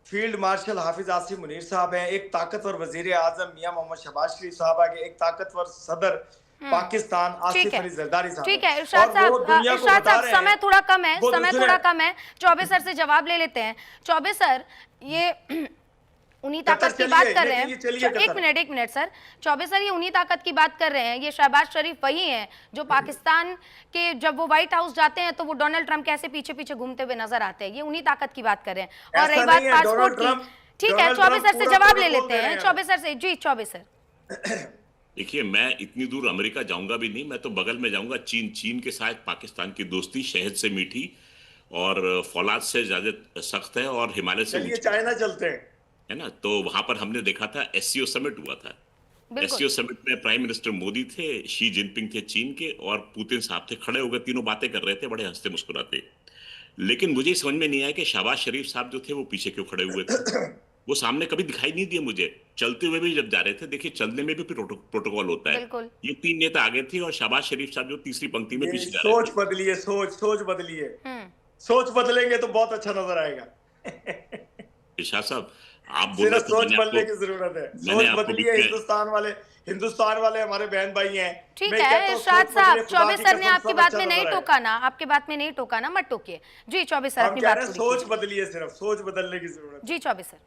Field marshal हाफिज आसिम मुनीर साहब हैं, एक ताकतवर वजीर आजम मियां मोहम्मद शहबाज शरीफ साहब आगे, एक ताकतवर सदर हम्म। पाकिस्तान ठीक आसिफ है, अली जरदारी साहब ठीक हैं, है इरशाद और वो साहब, दुनिया को इरशाद बता साहब रहे समय हैं। थोड़ा कम है, वो समय दूसरे थोड़ा कम है। चौबे सर से जवाब ले लेते हैं। चौबे सर, ये उन्हीं कतर ताकत की बात चलिए, कर ये रहे हैं। कहिए चलिए कतर। एक मिनट सर। चौबे सर, ये उन्हीं ताकत की बात कर रहे हैं। ये शहबाज शरीफ वही हैं जो पाकिस्तान के, जब वो व्हाइट हाउस जाते हैं तो वो डोनाल्ड ट्रंप कैसे पीछे पीछे घूमते हुए नजर आते हैं, ये उन्हीं ताकत की बात कर रहे हैं। और रही ऐसा नहीं बात है, पासपोर्ट की, ठीक है, चौबे सर से पूरा जवाब ले प्रोटोकॉल लेते दे रहे हैं। हैं चौबे हमें। सर से जी, चौबे सर। देखिए, मैं इतनी दूर अमेरिका जाऊंगा भी नहीं, मैं तो बगल में जाऊंगा चीन। चीन के साथ पाकिस्तान की दोस्ती शहद से मीठी और फौलाद से ज्यादा सख्त है और हिमालय से चलिए ऊंची चाइना चलते हैं। है ना। तो वहां पर हमने देखा था एससीओ समिट हुआ था। बिल्कुल। एससीओ समिट में प्राइम मिनिस्टर मोदी थे, शी जिनपिंग थे चीन के, और पुतिन साहब थे। खड़े होकर तीनों बातें कर रहे थे, बड़े हंसते मुस्कुराते। लेकिन मुझे समझ में नहीं आया कि शहबाज शरीफ साहब जो थे वो पीछे क्यों खड़े हुए थे। वो सामने कभी दिखाई नहीं दिए मुझे। चलते हुए भी जब जा रहे थे, देखिए चलने में भी प्रोटोकॉल होता है। बिल्कुल। ये तीन नेता आगे थे और शहबाज शरीफ साहब जो तीसरी पंक्ति में ये पीछे जा रहे थे। सोच बदलिए, सोच बदलिए। हम्म। सोच बदलेंगे तो बहुत अच्छा नजर आएगा। शाह साहब, आप बोल रहे सिर्फ थे, सोच बदलने की जरूरत है, मैंने सोच आपको बदलिए। बीच में हिंदुस्तान वाले हमारे बहन भाई हैं। ठीक मैं कहता है हूँ इरशाद सोच साहब, बदले, खुदा चौबे की सर ने कसम आपकी सब बात अच्छा में नहीं नजर आएगा। टोका ना, आपके बात में नहीं टोका ना, मत टोकिए। जी चौबे सर, हम अपनी कह बात रहे हैं पूरी सोच कीजिए। बदलिए, सिर्फ सोच बदलने की जरूरत है। जी चौबे सर।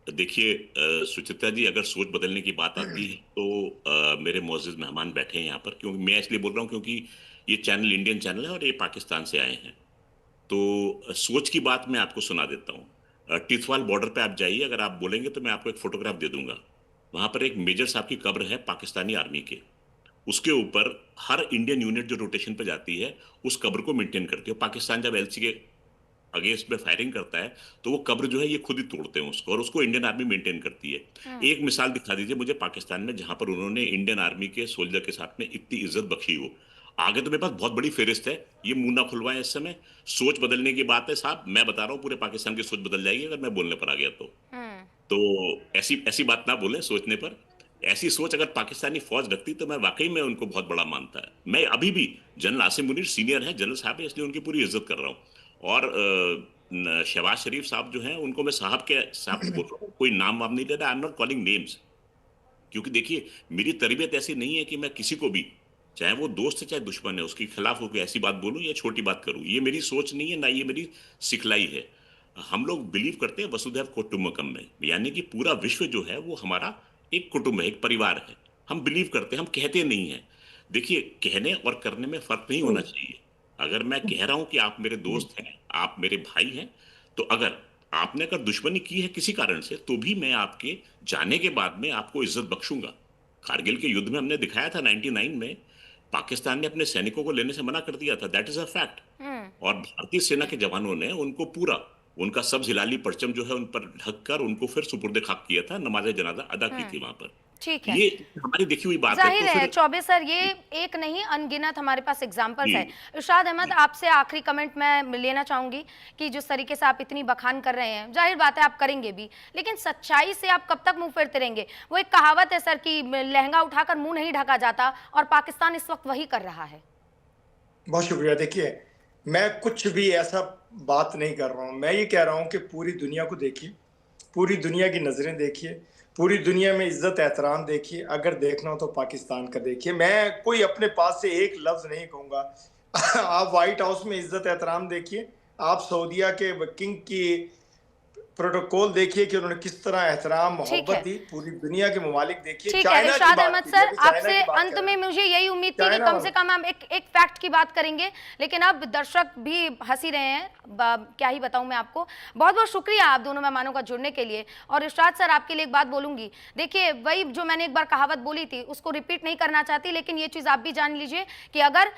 देखिए सुचित्रा जी, अगर सोच बदलने की बात आती है तो मेरे मोअज़्ज़िज़ मेहमान बैठे हैं यहाँ पर। क्योंकि मैं इसलिए बोल रहा हूँ क्योंकि ये चैनल इंडियन चैनल है और ये पाकिस्तान से आए हैं। तो सोच की बात मैं आपको सुना देता हूँ। टिथवाल बॉर्डर पे आप जाइए, अगर आप बोलेंगे तो मैं आपको एक फोटोग्राफ दे दूंगा। वहां पर एक मेजर साहब की कब्र है पाकिस्तानी आर्मी के। उसके ऊपर हर इंडियन यूनिट जो रोटेशन पे जाती है उस कब्र को मेंटेन करती है। पाकिस्तान जब एलसी के अगेंस्ट में फायरिंग करता है तो वो कब्र जो है ये खुद ही तोड़ते हैं उसको, और उसको इंडियन आर्मी मेंटेन करती है। हम्म। एक मिसाल दिखा दीजिए मुझे पाकिस्तान में जहां पर उन्होंने इंडियन आर्मी के सोल्जर के साथ में इतनी इज्जत बख्शी हो। आगे तो मेरे पास बहुत बड़ी फेरिस्त है, ये मुंह ना खुलवाएं इस समय। सोच बदलने की बात है साहब, मैं बता रहा हूँ पूरे पाकिस्तान की सोच बदल जाएगी अगर मैं बोलने पर आ गया तो। हम्म। तो ऐसी ऐसी बात ना बोले सोचने पर। ऐसी सोच अगर पाकिस्तानी फौज रखती तो मैं वाकई में उनको बहुत बड़ा मानता है। मैं अभी भी, जनरल आसिम मुनीर सीनियर है, जनरल साहब है, इसलिए उनकी पूरी इज्जत कर रहा हूँ। और शहबाज शरीफ साहब जो हैं उनको मैं साहब के साहब बोल रहा हूँ, कोई नाम वाम नहीं ले रहा। I am not calling names. क्योंकि देखिए, मेरी तरबियत ऐसी नहीं है कि मैं किसी को भी, चाहे वो दोस्त है चाहे दुश्मन है, उसके खिलाफ होकर ऐसी बात बोलूं या छोटी बात करूं। ये मेरी सोच नहीं है, ना ये मेरी सिखलाई है। हम लोग बिलीव करते हैं वसुधैव कुटुंबकम में, यानी कि पूरा विश्व जो है वो हमारा एक कुटुंब है, एक परिवार है। हम बिलीव करते हैं, हम कहते नहीं हैं। देखिए, कहने और करने में फर्क नहीं होना चाहिए। अगर मैं कह रहा हूं कि आप मेरे दोस्त हैं, आप मेरे भाई हैं, तो अगर आपने अगर दुश्मनी की है किसी कारण से, तो भी मैं आपके जाने के बाद में आपको इज्जत बख्शूंगा। कारगिल के युद्ध में हमने दिखाया था 99 में, पाकिस्तान ने अपने सैनिकों को लेने से मना कर दिया था, दैट इज अ फैक्ट। हम्म। और भारतीय सेना के जवानों ने उनको पूरा, उनका सब जिलाली परचम जो है उन पर ढककर उनको फिर सुपुर्द खाक किया था, नमाज जनाजा अदा की थी वहां पर। ठीक है। ये हमारी देखी हुई बात है। जाहिर तो है फिर चौबे सर, ये एक नहीं अनगिनत हमारे पास एग्जाम्पल्स जी है। इरशाद अहमद, जी आपसे आखिरी कमेंट मैं लेना चाहूंगी कि जिस तरीके से आप इतनी बखान कर रहे हैं, जाहिर बात है आप करेंगे भी, लेकिन सच्चाई से आप कब तक मुंह फेरते रहेंगे? वो एक कहावत है सर कि लहंगा उठाकर मुंह नहीं ढका जाता, और पाकिस्तान इस वक्त वही कर रहा है। बहुत शुक्रिया। देखिए, मैं कुछ भी ऐसा बात नहीं कर रहा हूँ। मैं ये कह रहा हूँ कि पूरी दुनिया को देखिए, पूरी दुनिया की नज़रें देखिए, पूरी दुनिया में इज्जत एहतराम देखिए। अगर देखना हो तो पाकिस्तान का देखिए। मैं कोई अपने पास से एक लफ्ज़ नहीं कहूँगा। आप व्हाइट हाउस में इज्जत एहतराम देखिए, आप सऊदिया के किंग की प्रोटोकॉल देखिए कि उन्होंने किस तरह एहतराम ठीक मोहब्बत है, दी। पूरी दुनिया के ममालिक देखिए। ठीक है चाइना की इरशाद बात अहमद कीजिए, सर, अभी चाइना आपसे की बात अंत कर रहे में हैं। मुझे यही उम्मीद थी कि चाइना कम से वाला, कम हम एक फैक्ट की बात करेंगे, लेकिन अब दर्शक भी हंसी रहे हैं। क्या ही बताऊं मैं आपको। बहुत बहुत शुक्रिया आप दोनों मेहमानों का जुड़ने के लिए। और इरशाद सर, आपके लिए एक बात बोलूंगी। देखिए, वही जो मैंने एक बार कहावत बोली थी उसको रिपीट नहीं करना चाहती, लेकिन ये चीज आप भी जान लीजिए कि अगर